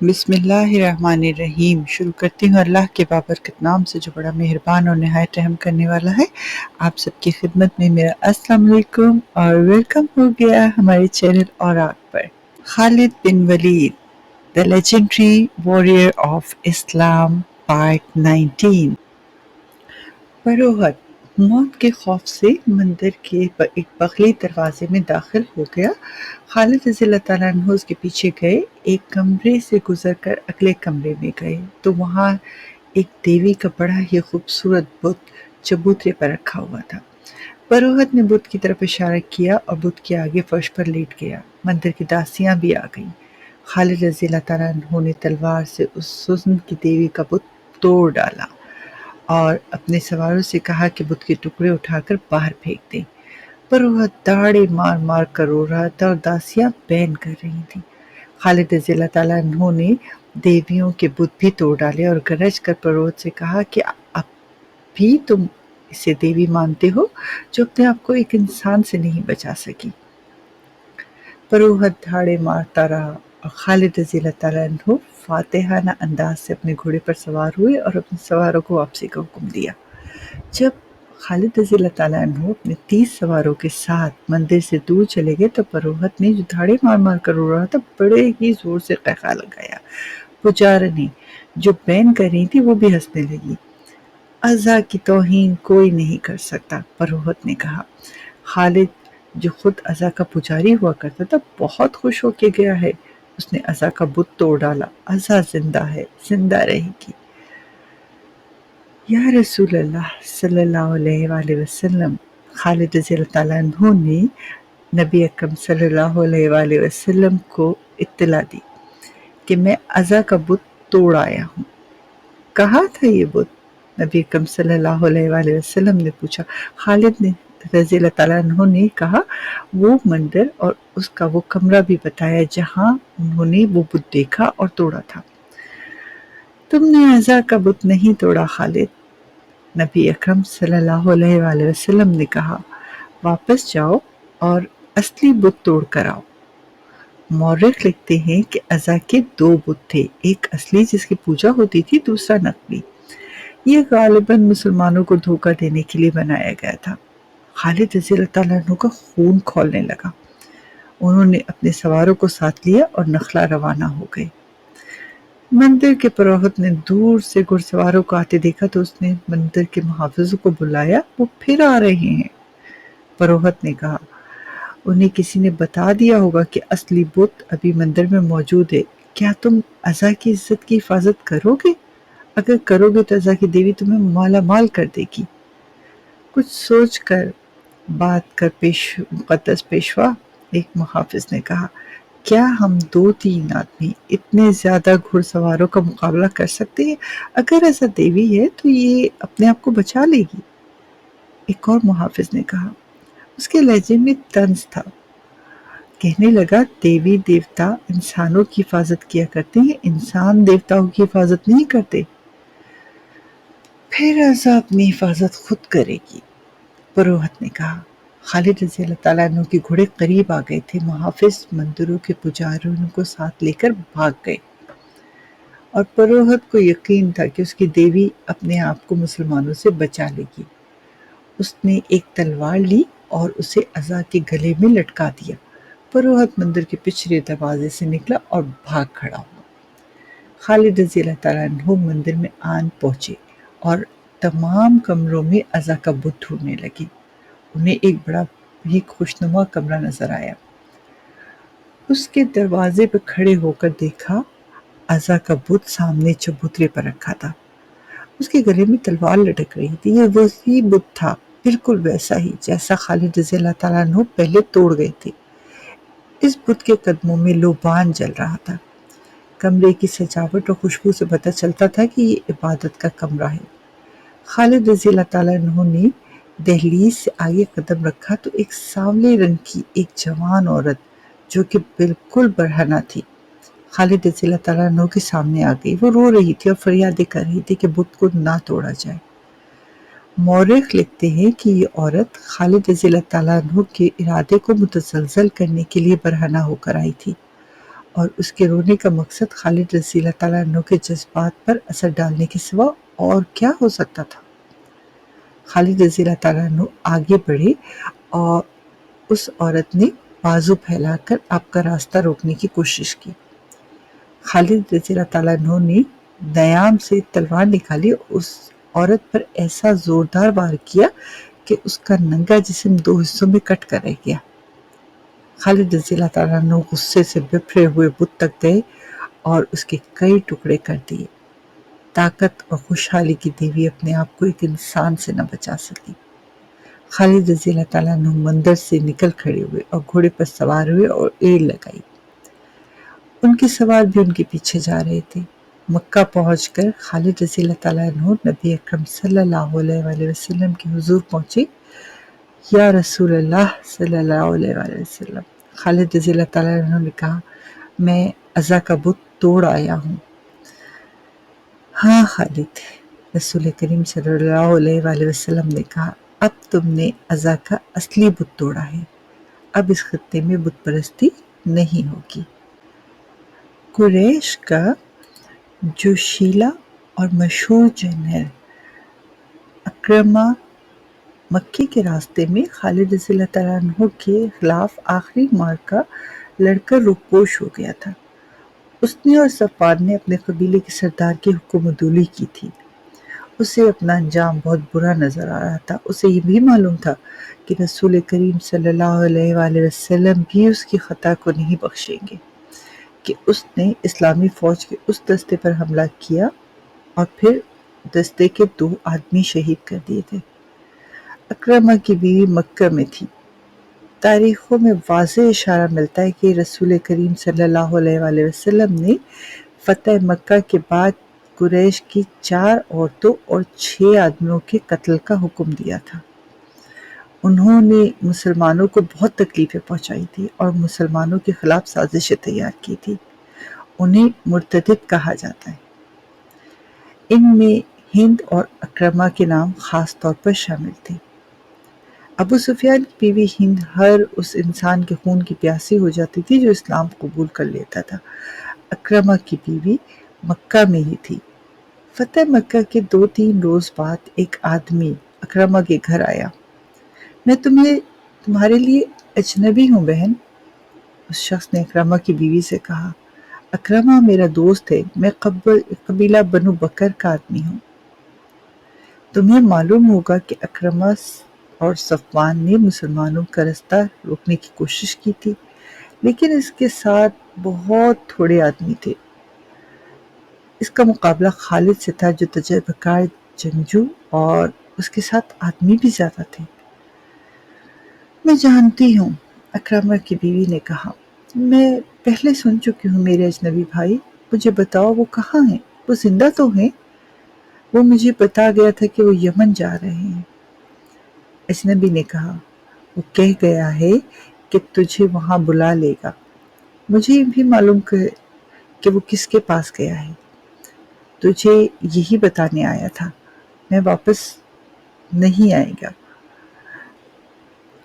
بسم اللہ الرحمن الرحیم۔ شروع کرتی ہوں اللہ کے بابرکت نام سے جو بڑا مہربان اور نہایت رحم کرنے والا ہے۔ آپ سب کی خدمت میں میرا السلام علیکم اور ویلکم ہو گیا ہمارے چینل اوراق پر۔ خالد بن ولید The Legendary Warrior of Islam Part 19۔ فروخت موت کے خوف سے مندر کے ایک بغلی دروازے میں داخل ہو گیا۔ خالد رضی اللہ تعالیٰ عنہ اس کے پیچھے گئے، ایک کمرے سے گزر کر اگلے کمرے میں گئے تو وہاں ایک دیوی کا بڑا ہی خوبصورت بت چبوترے پر رکھا ہوا تھا۔ فروخت نے بت کی طرف اشارہ کیا اور بت کے آگے فرش پر لیٹ گیا۔ مندر کی داسیاں بھی آ گئیں۔ خالد رضی اللہ تعالیٰ عنہ نے تلوار سے اس حسن کی دیوی کا بت توڑ ڈالا اور اپنے سواروں سے کہا کہ بت کے ٹکڑے اٹھا کر باہر پھینک دیں۔ پر وہ داڑے مار مار کر رو رہا تھا اور داسیاں بین کر رہی تھیں۔ خالد رضی اللہ تعالیٰ عنہ نے دیویوں کے بت بھی توڑ ڈالے اور گرج کر پروت سے کہا کہ اب بھی تم اسے دیوی مانتے ہو جو اپنے آپ کو ایک انسان سے نہیں بچا سکی۔ پروت دھاڑے مارتا رہا اور خالد رضی اللہ تعالیٰ عنہ فاتحانہ انداز سے اپنے گھوڑے پر سوار ہوئے اور اپنے سواروں کو واپسی کا حکم دیا۔ جب خالد رضی اللہ تعالیٰ عنہ اپنے 30 سواروں کے ساتھ مندر سے دور چلے گئے تو پروت نے جو دھاڑے مار مار کر رو رہا تھا بڑے ہی زور سے قہقہا لگایا۔ پجارنی جو بین کر رہی تھی وہ بھی ہنسنے لگی۔ عزا کی توہین کوئی نہیں کر سکتا، پروت نے کہا۔ خالد جو خود عزا کا پجاری ہوا کرتا تھا بہت خوش ہو کے گیا ہے۔ اس نے عزا کا بت توڑ ڈالا۔ عزا زندہ ہے، زندہ رہے گی۔ یا رسول اللہ صلی اللہ علیہ وآلہ وسلم، خالد رضی اللہ تعالیٰ عنہ نے نبی اکرم صلی اللہ علیہ وآلہ وسلم کو اطلاع دی کہ میں عزا کا بت توڑ آیا ہوں۔ کہاں تھا یہ بت؟ نبی اکرم صلی اللہ علیہ وآلہ وسلم نے پوچھا۔ خالد نے رضی اللہ تعالیٰ عنہ نے کہا وہ مندر اور اس کا وہ کمرہ بھی بتایا جہاں انہوں نے وہ بت دیکھا اور توڑا تھا۔ تم نے عزا کا بت نہیں توڑا خالد، نبی اکرم صلی اللہ علیہ وآلہ وسلم نے کہا۔ واپس جاؤ اور اصلی بت توڑ کر آؤ۔ مورخ لکھتے ہیں کہ عزا کے 2 بت تھے، ایک اصلی جس کی پوجا ہوتی تھی، دوسرا نقلی۔ یہ غالباً مسلمانوں کو دھوکہ دینے کے لیے بنایا گیا تھا۔ خالد رضی اللہ تعالیٰ عنہ کا خون کھولنے لگا۔ انہوں نے اپنے سواروں کو ساتھ لیا اور نخلا روانہ ہو گئے۔ مندر کے پروہت نے دور سے گھڑ سواروں کو آتے دیکھا تو اس نے مندر کے محافظوں کو بلایا، وہ پھر آ رہے ہیں۔ پروہت نے کہا انہیں کسی نے بتا دیا ہوگا کہ اصلی بت ابھی مندر میں موجود ہے، کیا تم عزا کی عزت کی حفاظت کرو گے؟ اگر کرو گے تو عزا کی دیوی تمہیں مالا مال کر دے گی۔ کچھ سوچ کر بات کر مقدس پیشوا، ایک محافظ نے کہا، کیا ہم 2-3 آدمی اتنے زیادہ گھڑ سواروں کا مقابلہ کر سکتے ہیں؟ اگر ایسا دیوی ہے تو یہ اپنے آپ کو بچا لے گی۔ ایک اور محافظ نے کہا، اس کے لہجے میں طنز تھا، کہنے لگا دیوی دیوتا انسانوں کی حفاظت کیا کرتے ہیں، انسان دیوتاؤں کی حفاظت نہیں کرتے۔ پھر عزا اپنی حفاظت خود کرے گی، پروہت نے کہا۔ خالد رضی اللہ تعالیٰ عنہ کے گھوڑے قریب آ گئے تھے۔ محافظ مندروں کے پجاریوں کو ساتھ لے کر بھاگ گئے اور پروہت کو یقین تھا کہ اس کی دیوی اپنے آپ کو مسلمانوں سے بچا لے گی۔ اس نے ایک تلوار لی اور اسے عزا کے گلے میں لٹکا دیا۔ پروہت مندر کے پچھلے دروازے سے نکلا اور بھاگ کھڑا ہوا۔ خالد رضی اللہ تعالیٰ عنہ مندر میں آن پہنچے اور تمام کمروں میں عزا کا بت ڈھونڈنے لگے۔ انہیں ایک بڑا ہی خوشنما کمرہ نظر آیا۔ اس کے دروازے پر کھڑے ہو کر دیکھا، عزا کا بت سامنے چبوترے پر رکھا تھا۔ اس کے گلے میں تلوار لٹک رہی تھی۔ یہ وہی بت تھا، بالکل ویسا ہی جیسا خالد رضی اللہ تعالیٰ عنہ پہلے توڑ گئے تھے۔ اس بت کے قدموں میں لوبان جل رہا تھا۔ کمرے کی سجاوٹ اور خوشبو سے پتہ چلتا تھا کہ یہ عبادت کا کمرہ ہے۔ خالد رضی اللہ تعالیٰ عنہ نے دہلیز سے آگے قدم رکھا تو ایک سانولے رنگ کی ایک جوان عورت جو کہ بالکل برہنہ تھی خالد رضی اللہ تعالیٰ عنہ کے سامنے آ گئی۔ وہ رو رہی تھی اور فریادیں کر رہی تھی کہ بت کو نہ توڑا جائے۔ مورخ لکھتے ہیں کہ یہ عورت خالد رضی اللہ تعالیٰ عنہ کے ارادے کو متزلزل کرنے کے لیے برہنہ ہو کر آئی تھی اور اس کے رونے کا مقصد خالد رضی اللہ تعالیٰ عنہ کے جذبات پر اثر ڈالنے کے سوا اور کیا ہو سکتا تھا؟ خالد رضی اللہ تعالیٰ عنہ آگے بڑھے اور اس عورت نے بازو پھیلا کر آپ کا راستہ روکنے کی کوشش کی۔ خالد رضی اللہ تعالیٰ عنہ نے نیام سے تلوار نکالی اور اس عورت پر ایسا زوردار وار کیا کہ اس کا ننگا جسم 2 حصوں میں کٹ کر رہ گیا۔ خالد رضی اللہ تعالیٰ عنہ غصے سے بپھرے ہوئے بت تک گئے اور اس کے کئی ٹکڑے کر دیے۔ طاقت اور خوشحالی کی دیوی اپنے آپ کو ایک انسان سے نہ بچا سکی۔ خالد رضی اللہ تعالیٰ عنہ مندر سے نکل کھڑے ہوئے اور گھوڑے پر سوار ہوئے اور ایڑ لگائی۔ ان کے سوار بھی ان کے پیچھے جا رہے تھے۔ مکہ پہنچ کر خالد رضی اللہ تعالیٰ عنہ نبی اکرم صلی اللہ علیہ وآلہ وسلم کے حضور پہنچے۔ یا رسول اللہ صلی اللہ علیہ وآلہ وسلم، خالد رضی اللہ تعالیٰ عنہ نے کہا، میں عزا کا بت توڑ آیا ہوں۔ ہاں خالد، رسول کریم صلی اللہ علیہ وآلہ وسلم نے کہا، اب تم نے عزا کا اصلی بت توڑا ہے، اب اس خطے میں بت پرستی نہیں ہوگی۔ قریش کا جو شیلا اور مشہور جنرل اکرمہ مکی کے راستے میں خالد رضی اللہ تعالیٰ عنہ کے خلاف آخری معرکہ لڑ کر روپوش ہو گیا تھا۔ اس نے اور صفوان نے اپنے قبیلے کے سردار کی حکم عدولی کی تھی۔ اسے اپنا انجام بہت برا نظر آ رہا تھا۔ اسے یہ بھی معلوم تھا کہ رسول کریم صلی اللہ علیہ وآلہ وسلم بھی اس کی خطا کو نہیں بخشیں گے کہ اس نے اسلامی فوج کے اس دستے پر حملہ کیا اور پھر دستے کے 2 آدمی شہید کر دیے تھے۔ اکرمہ کی بیوی مکہ میں تھی۔ تاریخوں میں واضح اشارہ ملتا ہے کہ رسول کریم صلی اللہ علیہ وآلہ وسلم نے فتح مکہ کے بعد قریش کی 4 عورتوں اور 6 آدمیوں کے قتل کا حکم دیا تھا۔ انہوں نے مسلمانوں کو بہت تکلیفیں پہنچائی تھی اور مسلمانوں کے خلاف سازشیں تیار کی تھی۔ انہیں مرتدد کہا جاتا ہے۔ ان میں ہند اور اکرمہ کے نام خاص طور پر شامل تھے۔ ابو سفیان کی بیوی ہند ہر اس انسان کے خون کی پیاسی ہو جاتی تھی جو اسلام قبول کر لیتا تھا۔ اکرمہ کی بیوی مکہ میں ہی تھی۔ فتح مکہ کے 2-3 روز بعد ایک آدمی اکرمہ کے گھر آیا۔ میں تمہارے لیے اجنبی ہوں بہن، اس شخص نے اکرمہ کی بیوی سے کہا۔ اکرمہ میرا دوست ہے، میں قبیلہ بنو بکر کا آدمی ہوں۔ تمہیں معلوم ہوگا کہ اکرمہ اور صفوان نے مسلمانوں کا رستہ روکنے کی کوشش کی تھی، لیکن اس کے ساتھ بہت تھوڑے آدمی تھے۔ اس کا مقابلہ خالد سے تھا جو تجربہ کار جنگجو اور اس کے ساتھ آدمی بھی زیادہ تھے۔ میں جانتی ہوں، اکرمہ کی بیوی نے کہا، میں پہلے سن چکی ہوں میرے اجنبی بھائی، مجھے بتاؤ وہ کہاں ہیں؟ وہ زندہ تو ہیں؟ وہ مجھے بتا گیا تھا کہ وہ یمن جا رہے ہیں۔ اجنبی نے کہا، وہ کہہ گیا ہے کہ تجھے وہاں بلا لے گا۔ مجھے بھی معلوم کہ وہ کس کے پاس گیا ہے۔ تجھے یہی بتانے آیا تھا، میں واپس نہیں آئے گا۔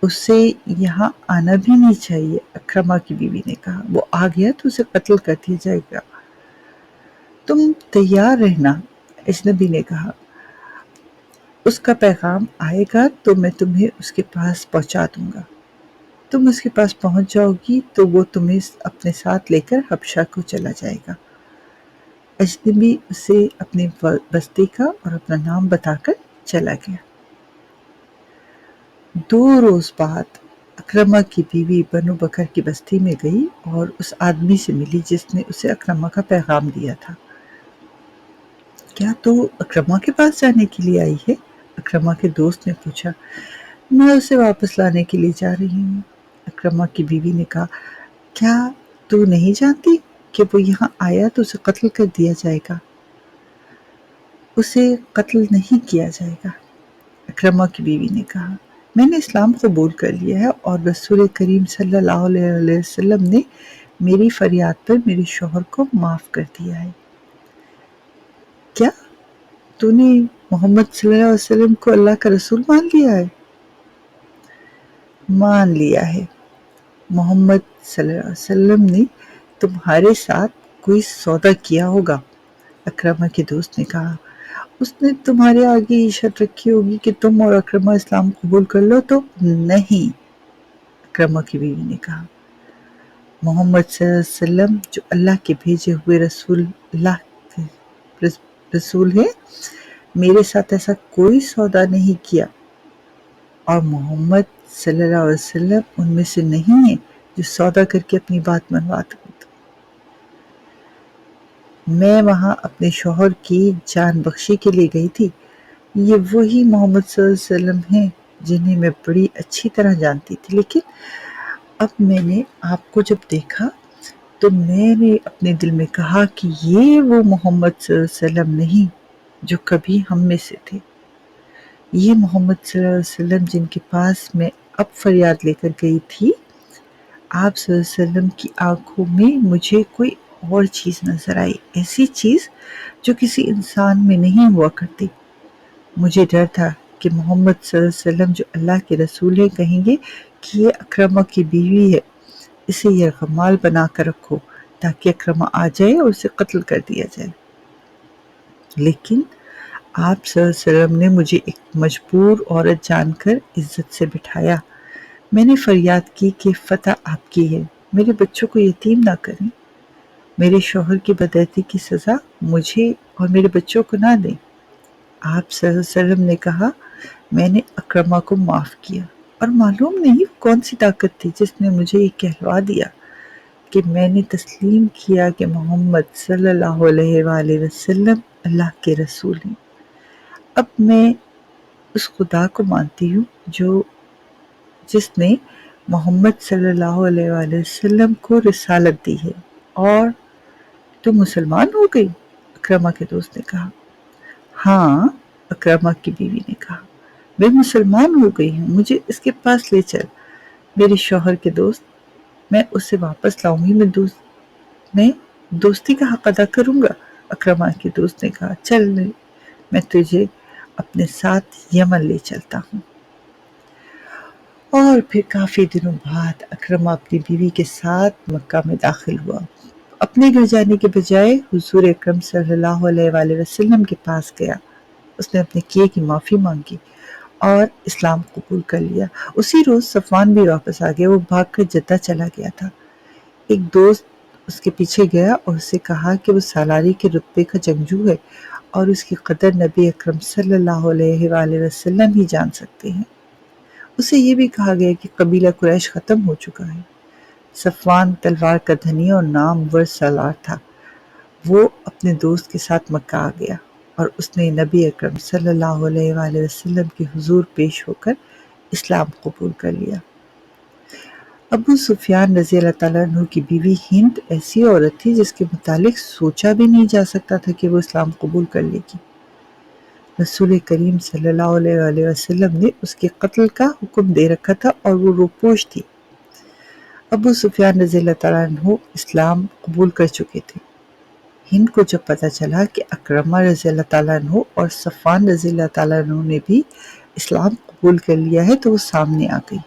اسے یہاں آنا بھی نہیں چاہیے، اکرمہ کی بیوی نے کہا۔ وہ آ گیا تو اسے قتل کر دیا جائے گا۔ تم تیار رہنا، اجنبی نے کہا۔ اس کا پیغام آئے گا تو میں تمہیں اس کے پاس پہنچا دوں گا۔ تم اس کے پاس پہنچ جاؤ گی تو وہ تمہیں اپنے ساتھ لے کر حبشہ کو چلا جائے گا۔ اجنبی اسے اپنے بستی کا اور اپنا نام بتا کر چلا گیا۔ 2 روز بعد اکرمہ کی بیوی بنو بکر کی بستی میں گئی اور اس آدمی سے ملی جس نے اسے اکرمہ کا پیغام دیا تھا۔ کیا تو اکرمہ کے پاس جانے کے لیے آئی ہے؟ اکرمہ کے دوست نے پوچھا۔ میں اسے واپس لانے کے لیے جا رہی ہوں، اکرمہ کی بیوی نے کہا۔ کیا تو نہیں جانتی کہ وہ یہاں آیا تو اسے قتل کر دیا جائے گا؟ اسے قتل نہیں کیا جائے گا، اکرمہ کی بیوی نے کہا۔ میں نے اسلام قبول کر لیا ہے اور رسول کریم صلی اللہ علیہ وسلم نے میری فریاد پر میرے شوہر کو معاف کر دیا ہے۔ کیا تو نے محمد صلی اللہ علیہ وسلم کو اللہ کا رسول مان لیا ہے؟ مان لیا ہے۔ محمد صلی اللہ علیہ وسلم نے تمہارے ساتھ کوئی سودا کیا ہوگا۔ اکرمہ کے دوست نے کہا، اس نے تمہارے آگے یہ شرط رکھی ہوگی کہ تم اور اکرمہ اسلام قبول کر لو تو؟ نہیں، اکرمہ کی بیوی نے کہا، محمد صلی اللہ علیہ وسلم جو اللہ کے بھیجے ہوئے رسول ہیں، میرے ساتھ ایسا کوئی سودا نہیں کیا، اور محمد صلی اللہ علیہ وسلم ان میں سے نہیں ہیں جو سودا کر کے اپنی بات منوا دیں۔ میں وہاں اپنے شوہر کی جان بخشی کے لیے گئی تھی۔ یہ وہی محمد صلی اللہ علیہ وسلم ہیں جنہیں میں بڑی اچھی طرح جانتی تھی، لیکن اب میں نے آپ کو جب دیکھا تو میں نے اپنے دل میں کہا کہ یہ وہ محمد صلی اللہ علیہ وسلم نہیں جو کبھی ہم میں سے تھے۔ یہ محمد صلی اللہ علیہ وسلم جن کے پاس میں اب فریاد لے کر گئی تھی، آپ صلی اللہ علیہ وسلم کی آنکھوں میں مجھے کوئی اور چیز نظر آئی، ایسی چیز جو کسی انسان میں نہیں ہوا کرتی۔ مجھے ڈر تھا کہ محمد صلی اللہ علیہ وسلم جو اللہ کے رسول ہیں کہیں گے کہ یہ اکرمہ کی بیوی ہے، اسے یرغمال بنا کر رکھو تاکہ اکرمہ آ جائے اور اسے قتل کر دیا جائے۔ لیکن آپ صلی اللہ علیہ وسلم نے مجھے ایک مجبور عورت جان کر عزت سے بٹھایا۔ میں نے فریاد کی کہ فتح آپ کی ہے، میرے بچوں کو یتیم نہ کریں، میرے شوہر کی بدعہدی کی سزا مجھے اور میرے بچوں کو نہ دیں۔ آپ صلی اللہ علیہ وسلم نے کہا، میں نے اکرمہ کو معاف کیا، اور معلوم نہیں کون سی طاقت تھی جس نے مجھے یہ کہلوا دیا کہ میں نے تسلیم کیا کہ محمد صلی اللہ علیہ وآلہ وسلم اللہ کے رسول ہیں۔ اب میں اس خدا کو مانتی ہوں جس نے محمد صلی اللہ علیہ وآلہ وسلم کو رسالت دی ہے۔ اور تم مسلمان ہو گئی؟ اکرمہ کے دوست نے کہا۔ ہاں، اکرمہ کی بیوی نے کہا، میں مسلمان ہو گئی ہوں، مجھے اس کے پاس لے چل، میرے شوہر کے دوست، میں اسے واپس لاؤں گی، میں دوستی کا حق ادا کروں گا۔ اکرمہ کے دوست نے کہا، چل میں تجھے اپنے ساتھ یمن لے چلتا ہوں۔ اور پھر کافی دنوں بعد اکرمہ اپنی بیوی کے ساتھ مکہ میں داخل ہوا۔ اپنے گھر جانے کے بجائے حضور اکرم صلی اللہ علیہ وآلہ وسلم کے پاس گیا۔ اس نے اپنے کیے کی معافی مانگی اور اسلام قبول کر لیا۔ اسی روز صفوان بھی واپس آ گیا، وہ بھاگ کر جدہ چلا گیا تھا۔ ایک دوست اس کے پیچھے گیا اور اسے کہا کہ وہ سالاری کے رتبے کا جنگجو ہے اور اس کی قدر نبی اکرم صلی اللہ علیہ وآلہ وسلم ہی جان سکتے ہیں۔ اسے یہ بھی کہا گیا کہ قبیلہ قریش ختم ہو چکا ہے۔ صفوان تلوار کا دھنی اور نامور سالار تھا۔ وہ اپنے دوست کے ساتھ مکہ آ گیا اور اس نے نبی اکرم صلی اللہ علیہ وآلہ وسلم کے حضور پیش ہو کر اسلام قبول کر لیا۔ ابو سفیان رضی اللہ تعالیٰ عنہ کی بیوی ہند ایسی عورت تھی جس کے متعلق سوچا بھی نہیں جا سکتا تھا کہ وہ اسلام قبول کر لے گی۔ رسول کریم صلی اللہ علیہ وآلہ وسلم نے اس کے قتل کا حکم دے رکھا تھا اور وہ روپوش تھی۔ ابو سفیان رضی اللہ تعالیٰ عنہ اسلام قبول کر چکے تھے۔ ہند کو جب پتہ چلا کہ اکرمہ رضی اللہ تعالیٰ عنہ اور صفوان رضی اللہ تعالیٰ عنہ نے بھی اسلام قبول کر لیا ہے تو وہ سامنے آ گئی۔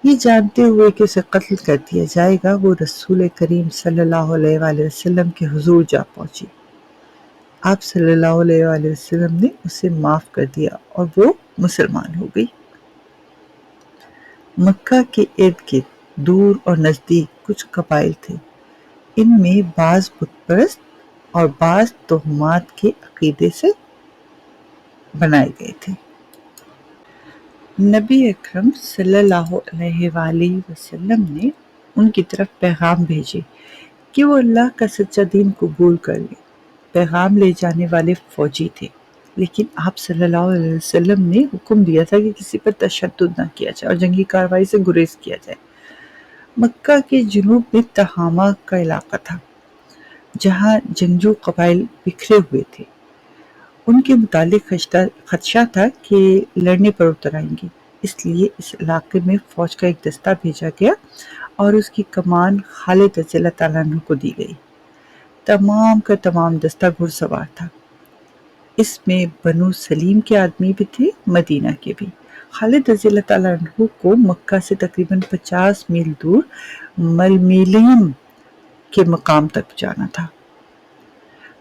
یہ جانتے ہوئے کہ اسے قتل کر دیا جائے گا، وہ رسول کریم صلی اللہ علیہ وآلہ وسلم کے حضور جا پہنچی۔ آپ صلی اللہ علیہ وآلہ وسلم نے اسے معاف کر دیا اور وہ مسلمان ہو گئی۔ مکہ کے ارد گرد دور اور نزدیک کچھ قبائل تھے، ان میں بعض بت پرست اور بعض توہمات کے عقیدے سے بنائے گئے تھے۔ نبی اکرم صلی اللہ علیہ وآلہ وسلم نے ان کی طرف پیغام بھیجے کہ وہ اللہ کا سچا دین قبول کر لیں۔ پیغام لے جانے والے فوجی تھے، لیکن آپ صلی اللہ علیہ وسلم نے حکم دیا تھا کہ کسی پر تشدد نہ کیا جائے اور جنگی کارروائی سے گریز کیا جائے۔ مکہ کے جنوب میں تہامہ کا علاقہ تھا، جہاں جنگجو قبائل بکھرے ہوئے تھے۔ ان کے متعلق خدشہ تھا کہ لڑنے پر اتر آئیں گے، اس لیے اس علاقے میں فوج کا ایک دستہ بھیجا گیا اور اس کی کمان خالد رضی اللہ تعالیٰ عنہ کو دی گئی۔ تمام کا تمام دستہ گھڑ سوار تھا۔ اس میں بنو سلیم کے آدمی بھی تھے، مدینہ کے بھی۔ خالد رضی اللہ تعالیٰ عنہ کو مکہ سے تقریباً 50 میل دور ململیم کے مقام تک جانا تھا۔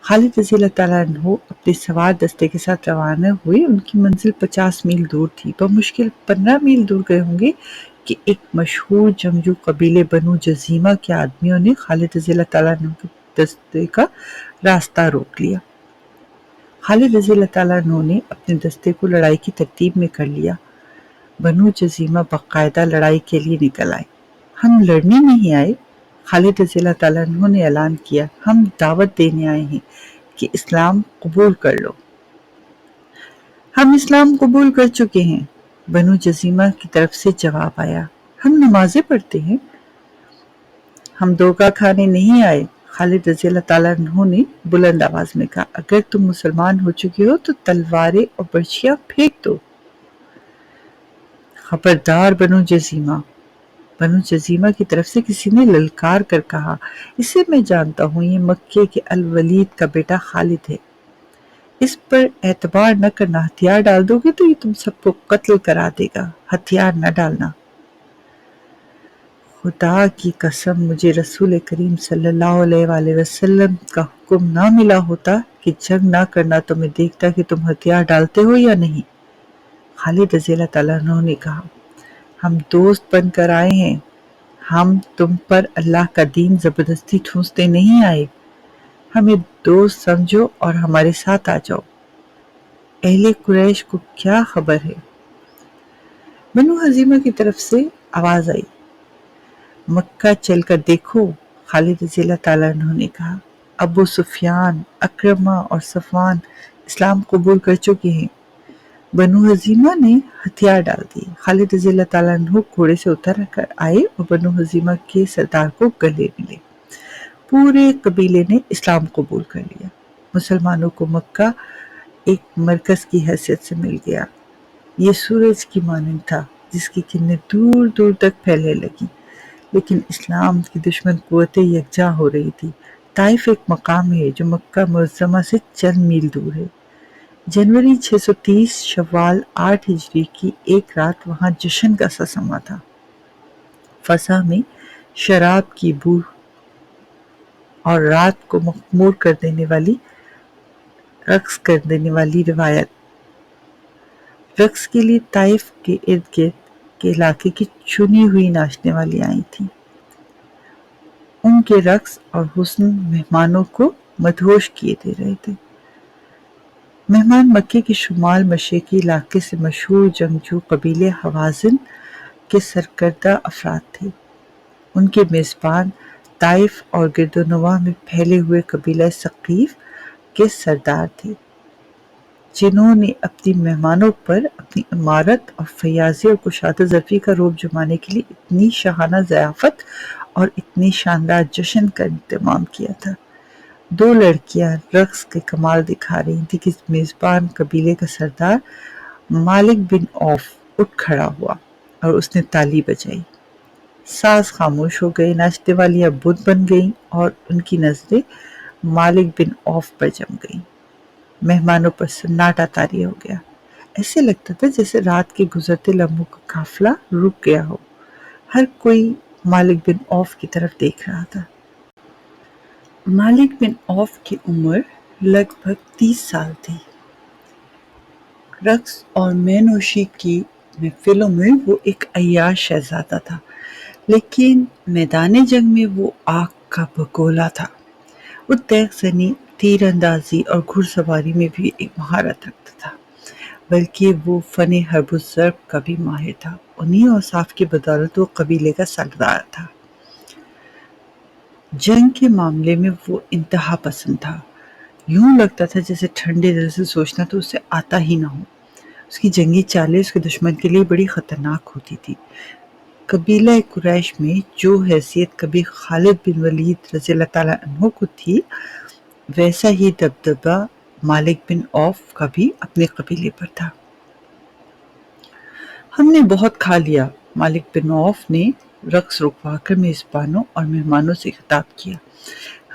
خالد رضی اللہ تعالیٰ عنہ اپنے سوار دستے کے ساتھ روانہ ہوئے۔ ان کی منزل 50 میل دور تھی۔ بمشکل 15 میل دور گئے ہوں گے کہ ایک مشہور جنگجو قبیلے بنو جزیمہ کے آدمیوں نے خالد رضی اللہ تعالیٰ عنہ کے دستے کا راستہ روک لیا۔ خالد رضی اللہ تعالیٰ عنہ نے اپنے دستے کو لڑائی کی ترتیب میں کر لیا۔ بنو جزیمہ باقاعدہ لڑائی کے لیے نکل آئے۔ ہم لڑنے نہیں آئے، خالد رضی اللہ تعالیٰ عنہ نے اعلان کیا، ہم دعوت دینے آئے ہیں کہ اسلام قبول کر لو۔ ہم اسلام قبول کر چکے ہیں، بنو جزیمہ کی طرف سے جواب آیا۔ ہم نمازیں پڑھتے ہیں، ہم دھوکہ کھانے نہیں آئے۔ خالد رضی اللہ تعالیٰ عنہ نے بلند آواز میں کہا، اگر تم مسلمان ہو چکے ہو تو تلواریں اور برچیاں پھینک دو۔ خبردار بنو جزیمہ، بنو جزیمہ کی طرف سے کسی نے للکار کر کہا، اسے میں جانتا ہوں، یہ مکے کے الولید کا بیٹا خالد ہے، اس پر اعتبار نہ کرنا، ہتھیار ڈال دو گے تو یہ تم سب کو قتل کرا دے گا، ہتھیار نہ ڈالنا۔ خدا کی قسم مجھے رسول کریم صلی اللہ علیہ وآلہ وسلم کا حکم نہ ملا ہوتا کہ جنگ نہ کرنا تو میں دیکھتا کہ تم ہتھیار ڈالتے ہو یا نہیں۔ خالد رضی اللہ تعالیٰ عنہ نے کہا، ہم دوست بن کر آئے ہیں، ہم تم پر اللہ کا دین زبردستی ٹھونستے نہیں آئے، ہمیں دوست سمجھو اور ہمارے ساتھ آ جاؤ۔ اہل قریش کو کیا خبر ہے؟ بنو حزیمہ کی طرف سے آواز آئی، مکہ چل کر دیکھو۔ خالد رضی اللہ تعالیٰ عنہ نے کہا، ابو سفیان، اکرمہ اور صفوان اسلام قبول کر چکے ہیں۔ بنو حزیمہ نے ہتھیار ڈال دیے۔ خالد رضی اللہ تعالیٰ عنہ گھوڑے سے اتر کر آئے اور بنو حزیمہ کے سردار کو گلے ملے۔ پورے قبیلے نے اسلام قبول کر لیا۔ مسلمانوں کو مکہ ایک مرکز کی حیثیت سے مل گیا۔ یہ سورج کی مانند تھا جس کی کرنیں دور دور تک پھیلنے لگیں، لیکن اسلام کی دشمن قوتیں یکجا ہو رہی تھی۔ طائف ایک مقام ہے جو مکہ معظمہ سے چند میل دور ہے۔ جنوری 630 شوال 8 ہجری کی ایک رات وہاں جشن کا سا سما تھا۔ فضا میں شراب کی بو اور رات کو مخمور کر دینے والی رقص کر دینے والی روایت۔ رقص کے لیے طائف کے ارد گرد کے علاقے کی چنی ہوئی ناچنے والی آئی تھیں۔ ان کے رقص اور حسن مہمانوں کو مدہوش کیے دے رہے تھے۔ مہمان مکے کے شمال مشرقی علاقے سے مشہور جنگجو قبیلے حوازن کے سرکردہ افراد تھے۔ ان کے میزبان طائف اور گرد و نواح میں پھیلے ہوئے قبیلہ ثقیف کے سردار تھے، جنہوں نے اپنی مہمانوں پر اپنی عمارت اور فیاضی اور کشادہ ظرفی کا رعب جمانے کے لیے اتنی شاہانہ ضیافت اور اتنی شاندار جشن کا اہتمام کیا تھا۔ دو لڑکیاں رقص کے کمال دکھا رہی تھیں کہ میزبان قبیلے کا سردار مالک بن عوف اٹھ کھڑا ہوا اور اس نے تالی بجائی۔ ساز خاموش ہو گئے، ناچنے والیاں بت بن گئیں اور ان کی نظریں مالک بن عوف پر جم گئیں۔ مہمانوں پر سناٹا طاری ہو گیا۔ ایسے لگتا تھا جیسے رات کے گزرتے لمحوں کا قافلہ رک گیا ہو۔ ہر کوئی مالک بن عوف کی طرف دیکھ رہا تھا۔ مالک بن عوف کی عمر لگ بھگ 30 سال تھی۔ رقص اور مے نوشی کی محفلوں میں وہ ایک عیاش شہزادہ تھا، لیکن میدان جنگ میں وہ آگ کا بگولا تھا۔ وہ تیغ زنی، تیر اندازی اور گھڑ سواری میں بھی ایک مہارت رکھتا تھا، بلکہ وہ فن حرب الضرب کا بھی ماہر تھا۔ انہی اوصاف کی بدولت وہ قبیلے کا سردار تھا۔ جنگ کے معاملے میں وہ انتہا پسند تھا۔ یوں لگتا تھا جیسے ٹھنڈے دل سے سوچنا تو اسے آتا ہی نہ ہو۔ اس کی جنگی چالیں اس کے دشمن کے لیے بڑی خطرناک ہوتی تھی۔ قبیلہ قریش میں جو حیثیت کبھی خالد بن ولید رضی اللہ تعالیٰ عنہ کو تھی، ویسا ہی دبدبہ مالک بن عوف کا بھی اپنے قبیلے پر تھا۔ ہم نے بہت کھا لیا، مالک بن عوف نے رقص رکوا کر میزبانوں اور مہمانوں سے خطاب کیا۔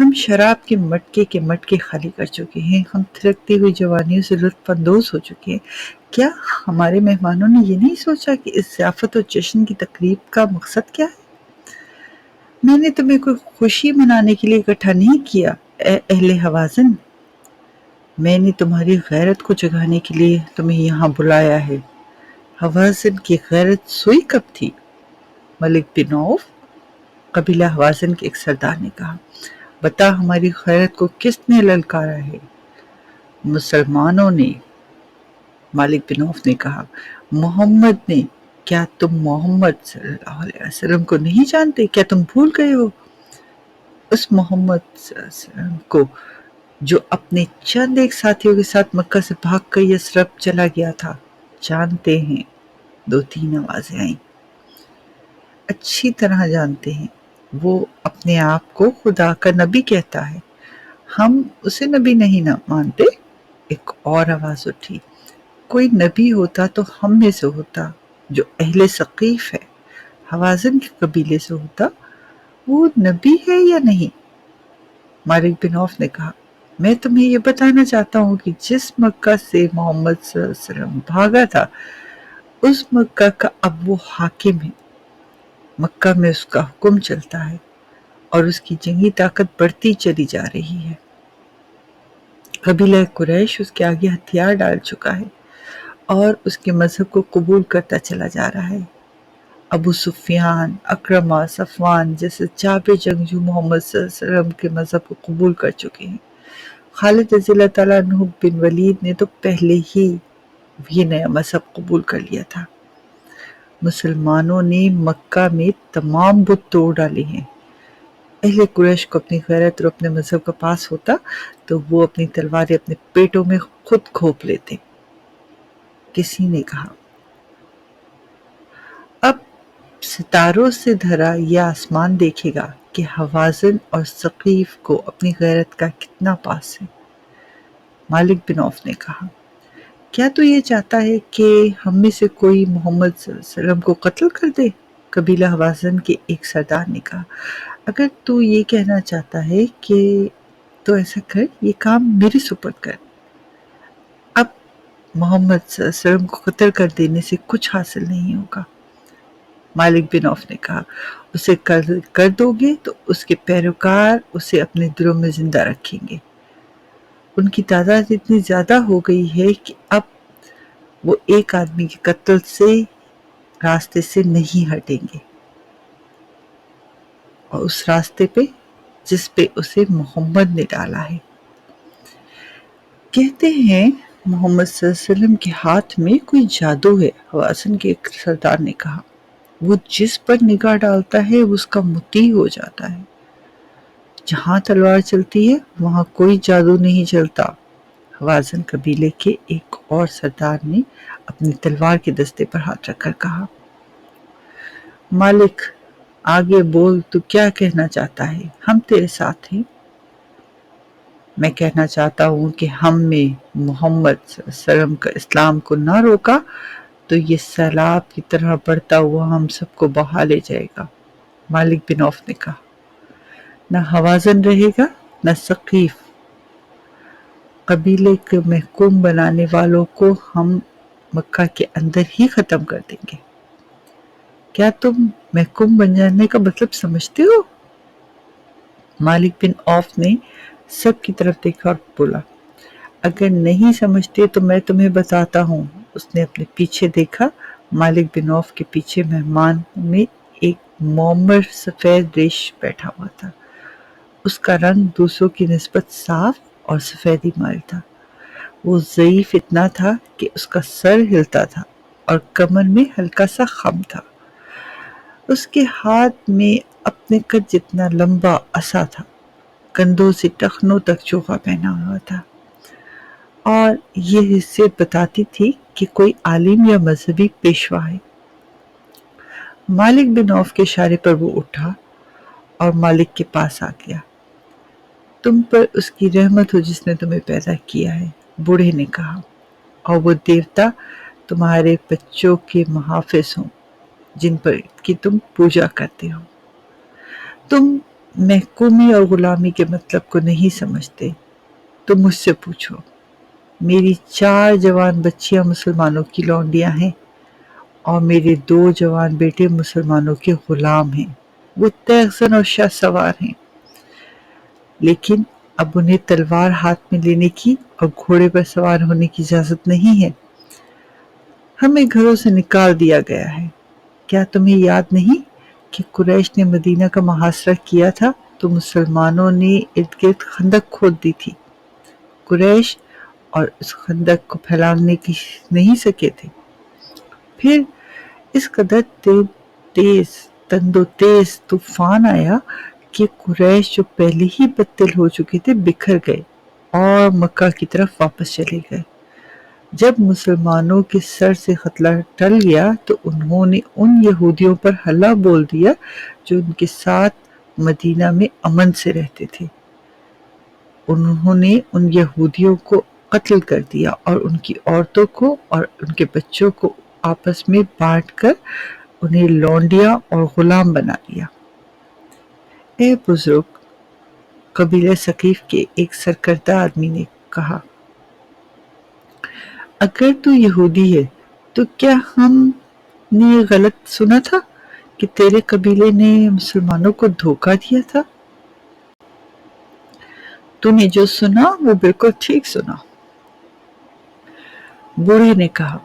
ہم شراب کے مٹکے خالی کر چکے ہیں، ہم تھرکتی ہوئی جوانیوں سے لطف اندوز ہو چکے ہیں۔ کیا ہمارے مہمانوں نے یہ نہیں سوچا کہ اس ضیافت اور جشن کی تقریب کا مقصد کیا ہے؟ میں نے تمہیں کوئی خوشی منانے کے لیے اکٹھا نہیں کیا اے اہل حوازن، میں نے تمہاری غیرت کو جگانے کے لیے تمہیں یہاں بلایا ہے۔ حوازن کی غیرت سوئی کب تھی؟ ملک بن عوف، قبیلہ حوازن کے ایک سردار نے کہا، بتا ہماری غیرت کو کس نے للکارا ہے؟ مسلمانوں نے، مالک بن عوف نے کہا، محمد نے۔ کیا تم محمد صلی اللہ علیہ وسلم کو نہیں جانتے؟ کیا تم بھول گئے ہو اس محمد صلی اللہ علیہ وسلم کو جو اپنے چند ایک ساتھیوں کے ساتھ مکہ سے بھاگ کر یثرب چلا گیا تھا؟ جانتے ہیں، دو تین آوازیں آئیں، اچھی طرح جانتے ہیں۔ وہ اپنے آپ کو خدا کا نبی کہتا ہے، ہم اسے نبی نہیں نہ مانتے۔ ایک اور آواز اٹھی، کوئی نبی ہوتا تو ہم میں سے ہوتا، جو اہل ثقیف ہے، حوازن کے قبیلے سے ہوتا۔ وہ نبی ہے یا نہیں؟ مالک بن عوف نے کہا، میں تمہیں یہ بتانا چاہتا ہوں کہ جس مکہ سے محمد صلی اللہ علیہ وسلم بھاگا تھا، اس مکہ کا اب وہ حاکم ہے۔ مکہ میں اس کا حکم چلتا ہے اور اس کی جنگی طاقت بڑھتی چلی جا رہی ہے۔ قبیلہ قریش اس کے آگے ہتھیار ڈال چکا ہے اور اس کے مذہب کو قبول کرتا چلا جا رہا ہے۔ ابو سفیان، اکرمہ، صفوان جیسے جابر جنگجو محمد صلی اللہ علیہ وسلم کے مذہب کو قبول کر چکے ہیں۔ خالد رضی اللہ تعالیٰ عنہ بن ولید نے تو پہلے ہی یہ نیا مذہب قبول کر لیا تھا۔ مسلمانوں نے مکہ میں تمام بت توڑ ڈالے ہیں۔ اہل قریش کو اپنی غیرت اور اپنے مذہب کا پاس ہوتا تو وہ اپنی تلواریں اپنے پیٹوں میں خود گھونپ لیتے۔ کسی نے کہا، اب ستاروں سے دھرا یہ آسمان دیکھے گا کہ حوازن اور ثقیف کو اپنی غیرت کا کتنا پاس ہے۔ مالک بن عوف نے کہا، کیا تو یہ چاہتا ہے کہ ہم میں سے کوئی محمد صلی اللہ علیہ وسلم کو قتل کر دے؟ قبیلہ حوازن کے ایک سردار نے کہا، اگر تو یہ کہنا چاہتا ہے کہ تو ایسا کر، یہ کام میرے سپرد کر۔ اب محمد صلی اللہ علیہ وسلم کو قتل کر دینے سے کچھ حاصل نہیں ہوگا۔ مالک بن عوف نے کہا، اسے کر دو گے تو اس کے پیروکار اسے اپنے دلوں میں زندہ رکھیں گے۔ ان کی تعداد اتنی زیادہ ہو گئی ہے کہ اب وہ ایک آدمی کے قتل سے راستے سے نہیں ہٹیں گے، اور اس راستے پہ جس پہ اسے محمد نے ڈالا ہے۔ کہتے ہیں محمد صلی اللہ علیہ وسلم کے ہاتھ میں کوئی جادو ہے، حوازن کے ایک سردار نے کہا، وہ جس پر نگاہ ڈالتا ہے اس کا مطیع ہو جاتا ہے۔ جہاں تلوار چلتی ہے وہاں کوئی جادو نہیں چلتا۔ حوازن قبیلے کے ایک اور سردار نے اپنی تلوار کے دستے پر ہاتھ رکھ کر کہا، مالک آگے بول، تو کیا کہنا چاہتا ہے؟ ہم تیرے ساتھ ہیں۔ میں کہنا چاہتا ہوں کہ ہم میں محمد صلی اللہ علیہ وسلم کا اسلام کو نہ روکا تو یہ سیلاب کی طرح بڑھتا ہوا ہم سب کو بہا لے جائے گا۔ مالک بن عوف نے کہا، نہ حوازن رہے گا نہ ثقیف، قبیلے کے محکوم بنانے والوں کو ہم مکہ کے اندر ہی ختم کر دیں گے۔ کیا تم محکوم بن جانے کا مطلب سمجھتے ہو؟ مالک بن عوف نے سب کی طرف دیکھا اور بولا، اگر نہیں سمجھتے تو میں تمہیں بتاتا ہوں۔ اس نے اپنے پیچھے دیکھا، مالک بن عوف کے پیچھے مہمان میں ایک معمر سفید ریش بیٹھا ہوا تھا۔ اس کا رنگ دوسروں کی نسبت صاف اور سفیدی مائل تھا۔ وہ ضعیف اتنا تھا کہ اس کا سر ہلتا تھا اور کمر میں ہلکا سا خم تھا۔ اس کے ہاتھ میں اپنے قد جتنا لمبا عصا تھا، کندھوں سے ٹخنوں تک چوغا پہنا ہوا تھا، اور یہ حیثیت بتاتی تھی کہ کوئی عالم یا مذہبی پیشوا ہے۔ مالک بن عوف کے اشارے پر وہ اٹھا اور مالک کے پاس آ گیا۔ تم پر اس کی رحمت ہو جس نے تمہیں پیدا کیا ہے، بوڑھے نے کہا، اور وہ دیوتا تمہارے بچوں کے محافظ ہوں جن پر کی تم پوجا کرتے ہو۔ تم محکومی اور غلامی کے مطلب کو نہیں سمجھتے۔ تم مجھ سے پوچھو، میری 4 جوان بچیاں مسلمانوں کی لونڈیاں ہیں اور میرے 2 جوان بیٹے مسلمانوں کے غلام ہیں۔ وہ تیغزن اور شاہ سوار ہیں، لیکن اب انہیں تلوار ہاتھ میں لینے کی اور گھوڑے پر سوار ہونے کی اجازت نہیں ہے۔ ہمیں گھروں سے نکال دیا گیا ہے۔ کیا تمہیں یاد نہیں کہ قریش نے مدینہ کا محاصرہ کیا تھا تو مسلمانوں نے ارد گرد خندق کھود دی تھی؟ قریش اور اس خندق کو پھیلانے کی نہیں سکے تھے۔ پھر اس قدر تیز طوفان آیا کہ قریش جو پہلے ہی بددل ہو چکے تھے بکھر گئے اور مکہ کی طرف واپس چلے گئے۔ جب مسلمانوں کے سر سے خطرہ ٹل گیا تو انہوں نے ان یہودیوں پر حملہ بول دیا جو ان کے ساتھ مدینہ میں امن سے رہتے تھے۔ انہوں نے ان یہودیوں کو قتل کر دیا اور ان کی عورتوں کو اور ان کے بچوں کو آپس میں بانٹ کر انہیں لونڈیاں اور غلام بنا دیا۔ اے بزرگ، قبیلہ ثقیف کے ایک سرکردہ آدمی نے کہا، اگر تو یہودی ہے تو کیا ہم نے یہ غلط سنا تھا کہ تیرے قبیلے نے مسلمانوں کو دھوکہ دیا تھا؟ تو نے جو سنا وہ بالکل ٹھیک سنا۔ بوڑھے نے کہا،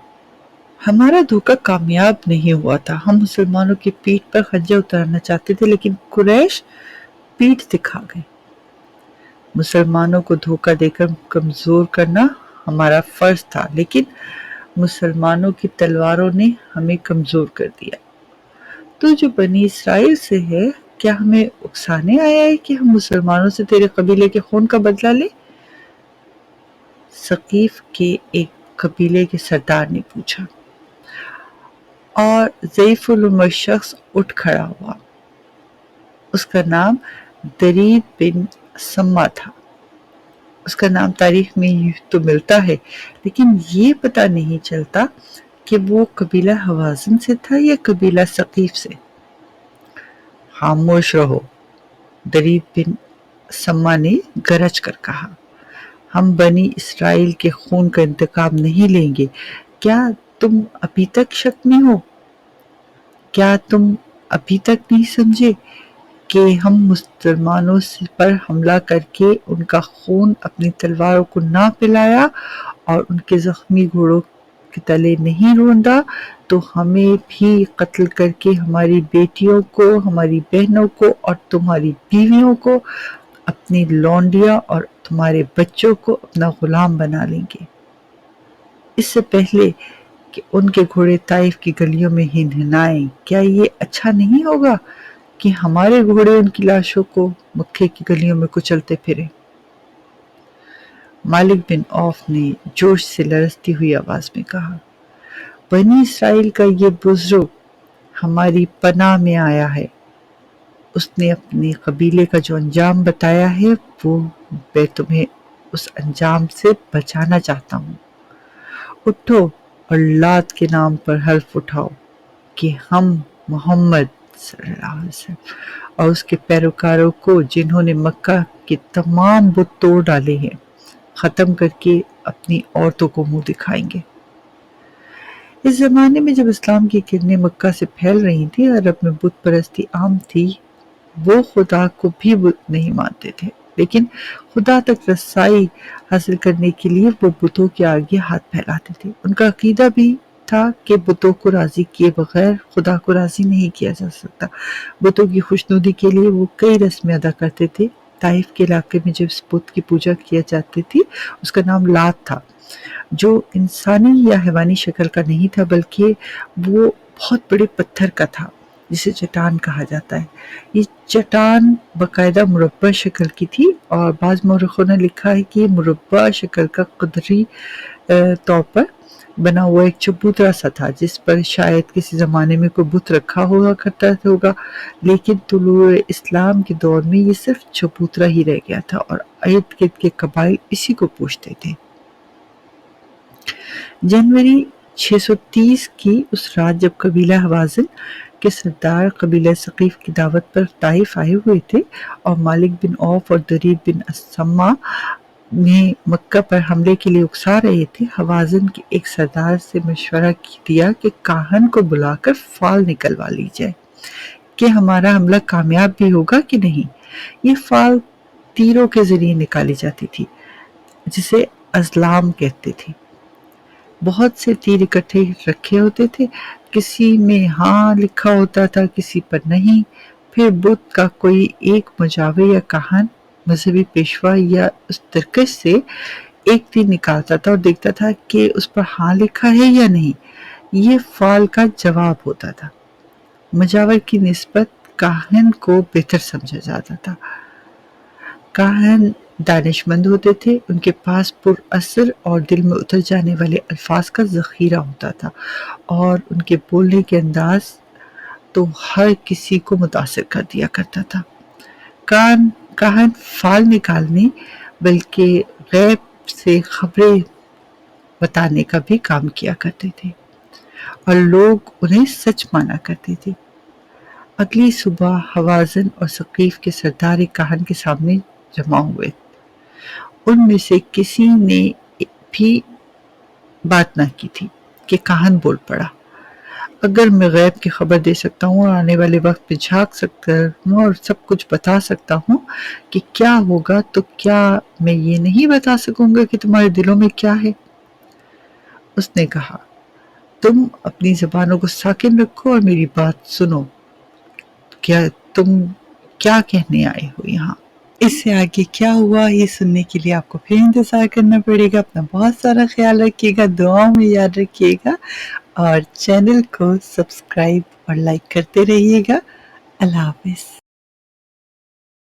ہمارا دھوکہ کامیاب نہیں ہوا تھا۔ ہم مسلمانوں کی پیٹھ پر خنجر اتارنا چاہتے تھے لیکن قریش پیٹھ دکھا گئے۔ مسلمانوں کو دھوکہ دے کر کمزور کرنا ہمارا فرض تھا لیکن مسلمانوں کی تلواروں نے ہمیں کمزور کر دیا۔ تو جو بنی اسرائیل سے ہے، کیا ہمیں اکسانے آیا ہے کہ ہم مسلمانوں سے تیرے قبیلے کے خون کا بدلہ لیں؟ ثقیف کے ایک قبیلے کے سردار نے پوچھا، اور ضعیف العمر شخص اٹھ کھڑا ہوا۔ اس کا نام درید بن سما تھا۔ اس کا نام تاریخ میں تو ملتا ہے لیکن یہ پتہ نہیں چلتا کہ وہ قبیلہ حوازن سے تھا یا قبیلہ ثقیف سے۔ خاموش رہو، درید بن سما نے گرج کر کہا، ہم بنی اسرائیل کے خون کا انتقام نہیں لیں گے۔ کیا تم ابھی تک شک میں ہو؟ کیا تم ابھی تک نہیں سمجھے کہ ہم مسلمانوں پر حملہ کر کے ان کا خون اپنی تلواروں کو نہ پلایا اور ان کے زخمی گھوڑوں کے تلے نہیں روندا تو ہمیں بھی قتل کر کے ہماری بیٹیوں کو، ہماری بہنوں کو اور تمہاری بیویوں کو، اپنی لونڈیاں اور تمہارے بچوں کو اپنا غلام بنا لیں گے۔ اس سے پہلے کہ ان کے گھوڑے طائف کی گلیوں میں ہنہنائیں، کیا یہ اچھا نہیں ہوگا کہ ہمارے گھوڑے ان کی لاشوں کو مکے کی گلیوں میں کچلتے پھریں؟ مالک بن عوف نے جوش سے لرزتی ہوئی آواز میں کہا، بنی اسرائیل کا یہ بزرگ ہماری پناہ میں آیا ہے۔ اس نے اپنے قبیلے کا جو انجام بتایا ہے وہ میں تمہیں اس انجام سے بچانا چاہتا ہوں۔ اٹھو اور لات کے نام پر حلف اٹھاؤ کہ ہم محمد صلی اللہ علیہ وسلم اور اس کے پیروکاروں کو، جنہوں نے مکہ کے تمام بت توڑ ڈالے ہیں، ختم کر کے اپنی عورتوں کو منہ دکھائیں گے۔ اس زمانے میں جب اسلام کی کرنیں مکہ سے پھیل رہی تھیں، عرب میں بت پرستی عام تھی۔ وہ خدا کو بھی بت نہیں مانتے تھے لیکن خدا تک رسائی حاصل کرنے کے لیے وہ بتوں کے آگے ہاتھ پھیلاتے تھے۔ ان کا عقیدہ بھی تھا کہ بتوں کو راضی کیے بغیر خدا کو راضی نہیں کیا جا سکتا۔ بتوں کی خوشنودی کے لیے وہ کئی رسمیں ادا کرتے تھے۔ طائف کے علاقے میں جس بت کی پوجا کی جاتی تھی اس کا نام لات تھا، جو انسانی یا حیوانی شکل کا نہیں تھا بلکہ وہ بہت بڑے پتھر کا تھا جسے چٹان کہا جاتا ہے۔ یہ چٹان باقاعدہ مربع شکل کی تھی اور بعض مورخوں نے لکھا ہے کہ یہ مربع شکل کا قدری طور پر بنا ہوا ایک چبوترا سا تھا جس پر شاید کسی زمانے میں کوئی بت رکھا ہوا کرتا ہوگا، لیکن طلوع اسلام کے دور میں یہ صرف چبوترا ہی رہ گیا تھا اور ارد گرد کے قبائل اسی کو پوجتے تھے۔ جنوری 630 کی اس رات جب قبیلہ حوازن کے سردار قبیلہ ثقیف کی دعوت پر طائف آئے ہوئے تھے اور مالک بن عوف اور درید بن سما نے مکہ پر حملے کے لیے اکسا رہے تھے، حوازن کے ایک سردار سے مشورہ دیا کہ کاہن کو بلا کر فال نکلوا لی جائے۔ کہ ہمارا حملہ کامیاب بھی ہوگا کہ نہیں۔ یہ فال تیروں کے ذریعے نکالی جاتی تھی، جسے ازلام کہتے تھے۔ بہت سے تیر اکٹھے رکھے ہوتے تھے، کسی میں ہاں لکھا ہوتا تھا، کسی پر نہیں۔ پھر بت کا کوئی ایک مجاور یا کاہن مذہبی پیشوا یا اس ترکش سے ایک تیر نکالتا تھا اور دیکھتا تھا کہ اس پر ہاں لکھا ہے یا نہیں۔ یہ فال کا جواب ہوتا تھا۔ مجاور کی نسبت کاہن کو بہتر سمجھا جاتا تھا۔ کاہن دانش مند ہوتے تھے، ان کے پاس پر اثر اور دل میں اتر جانے والے الفاظ کا ذخیرہ ہوتا تھا، اور ان کے بولنے کے انداز تو ہر کسی کو متاثر کر دیا کرتا تھا۔ کاہن فال نکالنے بلکہ غیب سے خبریں بتانے کا بھی کام کیا کرتے تھے، اور لوگ انہیں سچ مانا کرتے تھے۔ اگلی صبح حوازن اور ثقیف کے سردار ایک کاہن کے سامنے جمع ہوئے۔ ان میں سے کسی نے بھی بات نہ کی تھی کہ کاہن بول پڑا، اگر میں غیب کی خبر دے سکتا ہوں اور آنے والے وقت میں جھانک سکتا ہوں اور سب کچھ بتا سکتا ہوں کہ کیا ہوگا، تو کیا میں یہ نہیں بتا سکوں گا کہ تمہارے دلوں میں کیا ہے؟ اس نے کہا، تم اپنی زبانوں کو ساکن رکھو اور میری بات سنو۔ کیا تم کیا کہنے آئے ہو یہاں؟ اس سے آگے کیا ہوا یہ سننے کے لیے آپ کو پھر انتظار کرنا پڑے گا۔ اپنا بہت سارا خیال رکھیے گا، دعاؤں میں یاد رکھیے گا، اور چینل کو سبسکرائب اور لائک کرتے رہیے گا۔ اللہ حافظ۔